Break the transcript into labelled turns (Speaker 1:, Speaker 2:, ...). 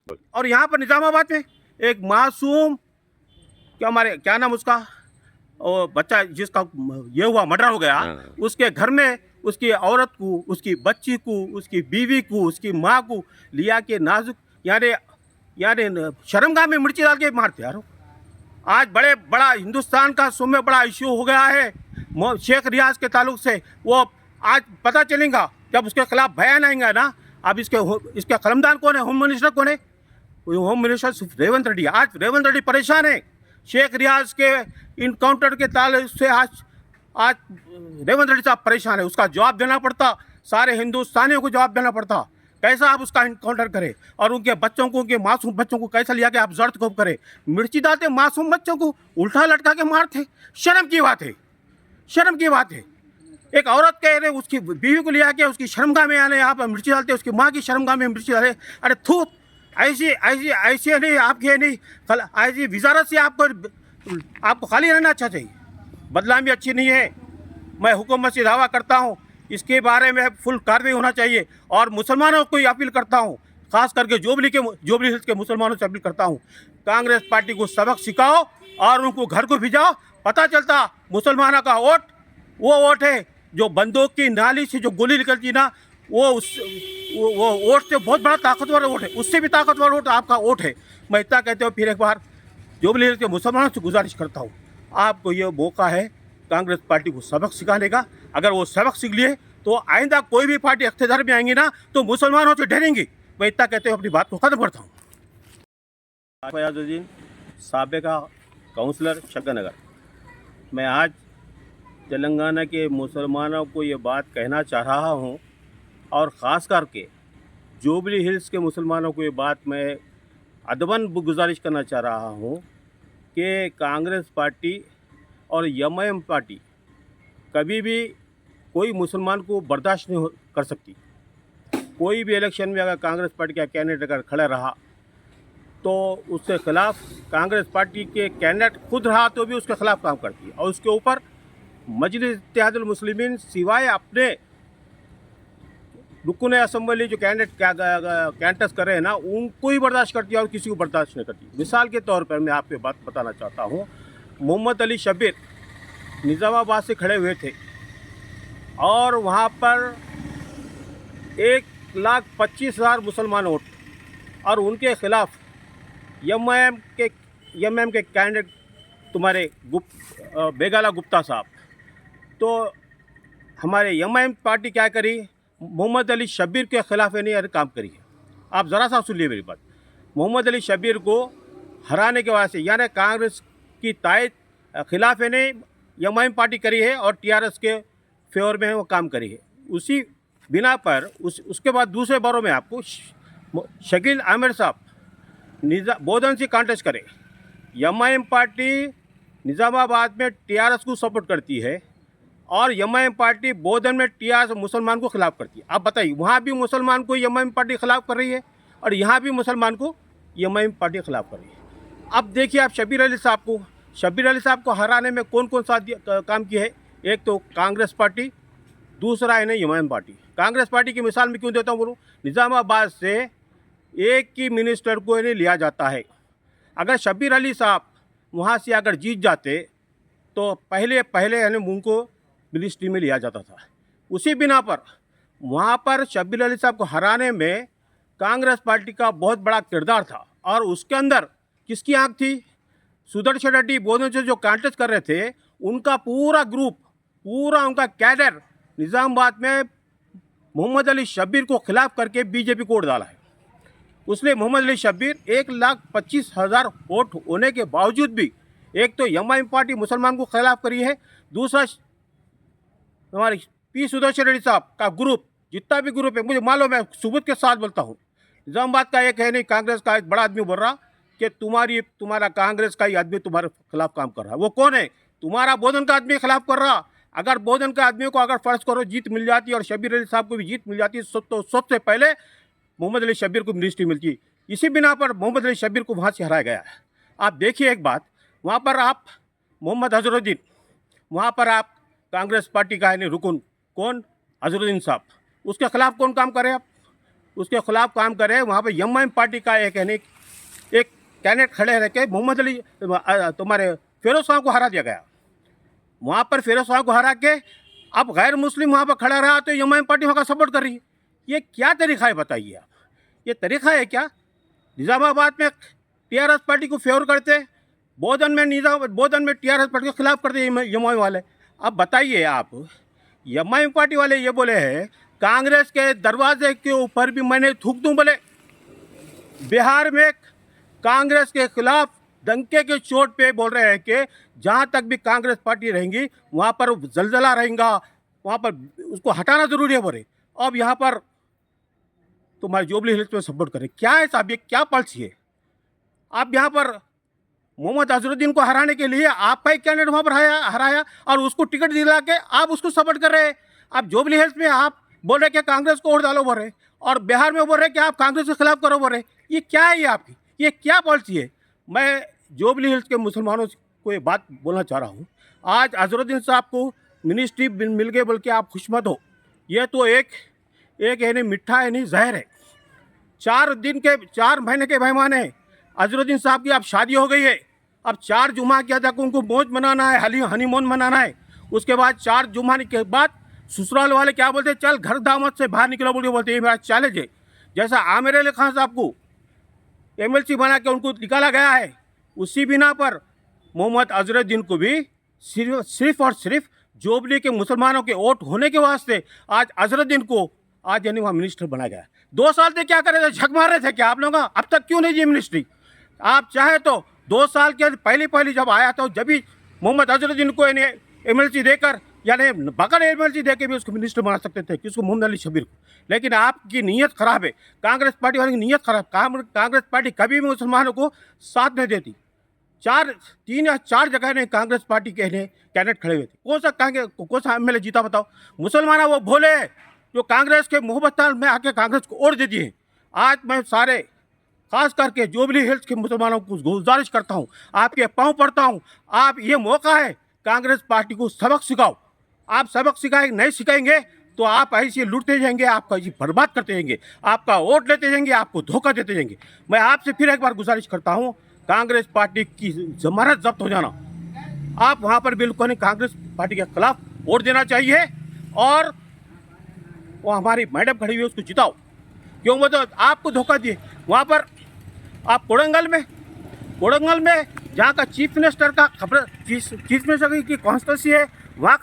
Speaker 1: और यहाँ पर निजामाबाद में एक मासूम, क्या हमारे क्या नाम उसका, वो बच्चा जिसका ये हुआ, मर्डर हो गया, उसके घर में उसकी औरत को, उसकी बच्ची को, उसकी बीवी को, उसकी माँ को लिया के नाजुक, यानी यानी शर्मगाह में मिर्ची डाल के मारते यारो। आज बड़ा हिंदुस्तान का सुन में बड़ा इश्यू हो गया है शेख रियाज के ताल्लुक से। वो आज पता चलेगा जब उसके खिलाफ बयान आएंगे ना। अब इसके कलमदान कौन है, होम मिनिस्टर कौन है? Home minister Revanth Reddy. आज रेवंत रेड्डी परेशान है शेख रियाज के इनकाउंटर के ताल्लुक से। आज रेवंत रेड्डी साहब परेशान है, उसका जवाब देना पड़ता, सारे हिंदुस्तानियों को जवाब देना पड़ता। कैसा आप उसका इनकाउंटर करें और उनके बच्चों को, उनके मासूम बच्चों को कैसा लिया के आप जर्द खूब करें? मिर्ची डालते मासूम बच्चों को उल्टा लटका के मारते। शर्म की बात है, शर्म की बात है। एक औरत कह रहे उसकी बीवी को लिया के उसकी शर्मगाह में आने यहाँ पर मिर्ची डालते, उसकी माँ की शर्मगाह में मिर्ची डाले। अरे थूत, ऐसी नहीं आपकी नहीं, ऐसी वजारत से आपको खाली रहना अच्छा चाहिए। बदनामी अच्छी नहीं है। मैं हुकूमत से दावा करता हूँ इसके बारे में फुल कार्रवाई होना चाहिए। और मुसलमानों को अपील करता हूँ, खास करके जोबली हिल्स के मुसलमानों से अपील करता हूँ, कांग्रेस पार्टी को सबक सिखाओ और उनको घर को भिजाओ। पता चलता मुसलमानों का वोट वो वोट है जो बंदूक की नाली से जो गोली निकलती ना, वो वोट से बहुत बड़ा ताकतवर वोट है, उससे भी ताकतवर वोट आपका वोट है। मैं इतना कहते हुए फिर एक बार जोबली हिल्स के मुसलमानों से गुजारिश करता हूँ, आपको ये मौका है कांग्रेस पार्टी को सबक सिखाने का। अगर वो सबक सीख लिए तो आइंदा कोई भी पार्टी इख्तियार में आएंगी ना तो मुसलमानों से डरेंगी। मैं इतना कहते हुए अपनी बात को खत्म करता हूँ। फयाजुद्दीन, साबिका काउंसलर शक्करनगर। मैं आज तेलंगाना के मुसलमानों को ये बात कहना चाह रहा हूँ और ख़ास करके जोबली हिल्स के मुसलमानों को ये बात मैं अदबन गुजारिश करना चाह रहा हूँ कि कांग्रेस पार्टी और एमआईएम पार्टी कभी भी कोई मुसलमान को बर्दाश्त नहीं कर सकती। कोई भी इलेक्शन में अगर कांग्रेस पार्टी का कैंडिडेट अगर खड़ा रहा तो उसके खिलाफ कांग्रेस पार्टी के कैंडिडेट खुद रहा तो भी उसके खिलाफ काम करती है। और उसके ऊपर मजलिस इत्तेहादुल मुस्लिमीन सिवाय अपने रुकन असेंबली जो कैंडिडेट कर रहे हैं ना, उनको ही बर्दाश्त करती है और किसी को बर्दाश्त नहीं करती। मिसाल के तौर पर मैं आपको बात बताना चाहता हूँ, मोहम्मद अली शब्बीर निज़ामाबाद से खड़े हुए थे और वहाँ पर 1,25,000 मुसलमान वोट और उनके खिलाफ एमआईएम के कैंडिडेट तुम्हारे बेगाला गुप्ता साहब। तो हमारे एमआईएम पार्टी क्या करी, मोहम्मद अली शब्बीर के खिलाफ नहीं काम करी है। आप ज़रा सा सुन लिए मेरी बात। मोहम्मद अली शब्बीर को हराने के वजह से यानी कांग्रेस की तायद खिलाफ ने एमआईएम पार्टी करी है और टीआरएस के फेवर में वो काम करी है। उसी बिना पर उसके बाद दूसरे बारों में आपको शकील आमिर साहब बोधन से कांटेस्ट करे। एमआईएम पार्टी निज़ामाबाद में टीआरएस को सपोर्ट करती है और एमआईएम पार्टी बोधन में टीआरएस मुसलमान को खिलाफ करती है। आप बताइए, वहाँ भी मुसलमान को एमआईएम पार्टी खिलाफ कर रही है और यहाँ भी मुसलमान को एमआईएम पार्टी खिलाफ कर रही है। अब देखिए आप शब्बीर अली साहब को हराने में कौन कौन सा काम किया है। एक तो कांग्रेस पार्टी, दूसरा है ना एमआईएम पार्टी। कांग्रेस पार्टी की मिसाल में क्यों देता हूँ बोलूँ, निज़ामाबाद से एक ही मिनिस्टर को इन्हें लिया जाता है। अगर शब्बीर अली साहब वहाँ से अगर जीत जाते तो पहले यानी उनको मिनिस्ट्री में लिया जाता था। उसी बिना पर वहाँ पर शब्बीर अली साहब को हराने में कांग्रेस पार्टी का बहुत बड़ा किरदार था और उसके अंदर किसकी आँख थी? सुदर्शन रेड्डी बोधन से जो कांटेस्ट कर रहे थे उनका पूरा ग्रुप, पूरा उनका कैडर निज़ामाबाद में मोहम्मद अली शब्बीर को खिलाफ करके बीजेपी को वोट डाला है। उसने मोहम्मद अली शब्बीर 1,25,000 वोट होने के बावजूद भी एक तो एमआईएम पार्टी मुसलमान को खिलाफ करी है, दूसरा हमारे पी सुदर्शन रेड्डी साहब का ग्रुप, जितना भी ग्रुप है, मुझे मालूम है, सबूत के साथ बोलता हूँ। निज़ामाबाद का एक है नहीं, कांग्रेस का एक बड़ा आदमी बोल रहा कि तुम्हारा कांग्रेस का ही आदमी तुम्हारे खिलाफ काम कर रहा है। वो कौन है? तुम्हारा बोधन का आदमी खिलाफ कर रहा। अगर बोधन के आदमी को अगर फर्ज करो जीत मिल जाती और शब्बीर अली साहब को भी जीत मिल जाती तो सबसे पहले मोहम्मद अली शब्बीर को मिनिस्ट्री मिलती। इसी बिना पर मोहम्मद अली शब्बीर को वहाँ से हराया गया है। आप देखिए एक बात, वहाँ पर आप मोहम्मद अजहरुद्दीन, वहाँ पर आप कांग्रेस पार्टी का है नहीं रुकन, कौन? अजहरुद्दीन साहब, उसके खिलाफ कौन काम करे? आप उसके खिलाफ काम करे। वहाँ पे एमआईएम पार्टी का एक कैंडिडेट खड़े रह के मोहम्मद अली तुम्हारे फिरोज शाह को हरा दिया गया। वहाँ पर फिरोज शाह को हरा के अब गैर मुस्लिम वहाँ पर खड़ा रहा तो एमआईएम पार्टी वहाँ का सपोर्ट कर रही है। ये क्या तरीका है बताइए आप? ये तरीका है क्या? निज़ामाबाद में टीआरएस पार्टी को फेवर करते, बोधन में टीआरएस पार्टी के खिलाफ करते एमआईएम वाले। अब बताइए आप, एमआईएम पार्टी वाले ये बोले हैं कांग्रेस के दरवाजे के ऊपर भी मैंने थूक दूं बोले। बिहार में कांग्रेस के खिलाफ डंके के चोट पे बोल रहे हैं कि जहाँ तक भी कांग्रेस पार्टी रहेंगी वहाँ पर जलजला रहेगा, वहाँ पर उसको हटाना जरूरी है बोले। अब यहाँ पर तुम्हारे जुबली हिल्स में सपोर्ट करें, क्या है साहब? ये क्या पॉलिसी है? आप यहाँ पर मोहम्मद अजहरुद्दीन को हराने के लिए आपका ही कैंडिडेट वहाँ पर हराया और उसको टिकट दिला के आप उसको सपोर्ट कर रहे हैं। आप जुबली हिल्स में आप बोल रहे कि कांग्रेस को वोट डालो बोल रहे, और बिहार में बोल रहे कि आप कांग्रेस के खिलाफ करो बोल रहे। ये क्या है? ये आपकी ये क्या पॉलिसी है? मैं जुबली हिल्स के मुसलमानों को ये बात बोलना चाह रहा हूँ, आज अजहरुद्दीन साहब को मिनिस्ट्री मिल गए बोल के आप खुश मत हो। ये तो एक यानी मिठा यानी जहर है। 4 महीने के मेहमान है अजहरुद्दीन साहब की। अब शादी हो गई है, अब 4 जुमा किया था कि उनको मौज मनाना है, हनीमून मनाना है। उसके बाद 4 जुमा के बाद ससुराल वाले क्या बोलते हैं, चल घर दामद से बाहर निकलो बोलते हैं, ये मेरा चैलेंज है। जैसा आमिर अली खान साहब को एमएलसी बना के उनको निकाला गया है, उसी बिना पर मोहम्मद अजहरुद्दीन को भी सिर्फ और सिर्फ जुबली के मुसलमानों के वोट होने के वास्ते आज अजहरुद्दीन को आज यानी वहाँ मिनिस्टर बनाया गया। 2 साल से क्या कर रहे थे? झक मार रहे थे क्या आप लोग? अब तक क्यों नहीं दी मिनिस्ट्री? आप चाहे तो 2 साल के पहली जब आया तो जब भी मोहम्मद अजहरुद्दीन को एमएलसी देकर यानी बगैर एमएलसी देकर भी उसको मिनिस्टर बना सकते थे, किसको? मोहम्मद अली शबीर को। लेकिन आपकी नीयत खराब है, कांग्रेस पार्टी वालों की नीयत खराब। कांग्रेस पार्टी कभी भी मुसलमानों को साथ नहीं देती। 3 या 4 जगह ने कांग्रेस पार्टी के कैंडिडेट खड़े हुए थे। कौन सा एमएलए जीता बताओ? मुसलमान वो भोले जो कांग्रेस के मोहब्बत में आके कांग्रेस को वोट दे दिए। आज मैं सारे खास करके जुबली हिल्स के मुसलमानों को गुजारिश करता हूँ, आपके पाँव पड़ता हूँ, आप ये मौका है कांग्रेस पार्टी को सबक सिखाओ। आप सबक नहीं सिखाएंगे तो आप ऐसे लूटते जाएंगे, आपका ऐसे बर्बाद करते जाएंगे, आपका वोट लेते जाएंगे, आपको धोखा देते जाएंगे। मैं आपसे फिर एक बार गुजारिश करता हूँ, कांग्रेस पार्टी की जमानत जब्त हो जाना। आप वहाँ पर बिल्कुल नहीं, कांग्रेस पार्टी के खिलाफ वोट देना चाहिए और वो हमारी मैडम खड़ी हुई उसको जिताओ। क्यों? वो तो आपको धोखा दिए। वहाँ पर आप कोडंगल में जहाँ का चीफ मिनिस्टर की कॉन्स्टिट्यूंसी है वहाँ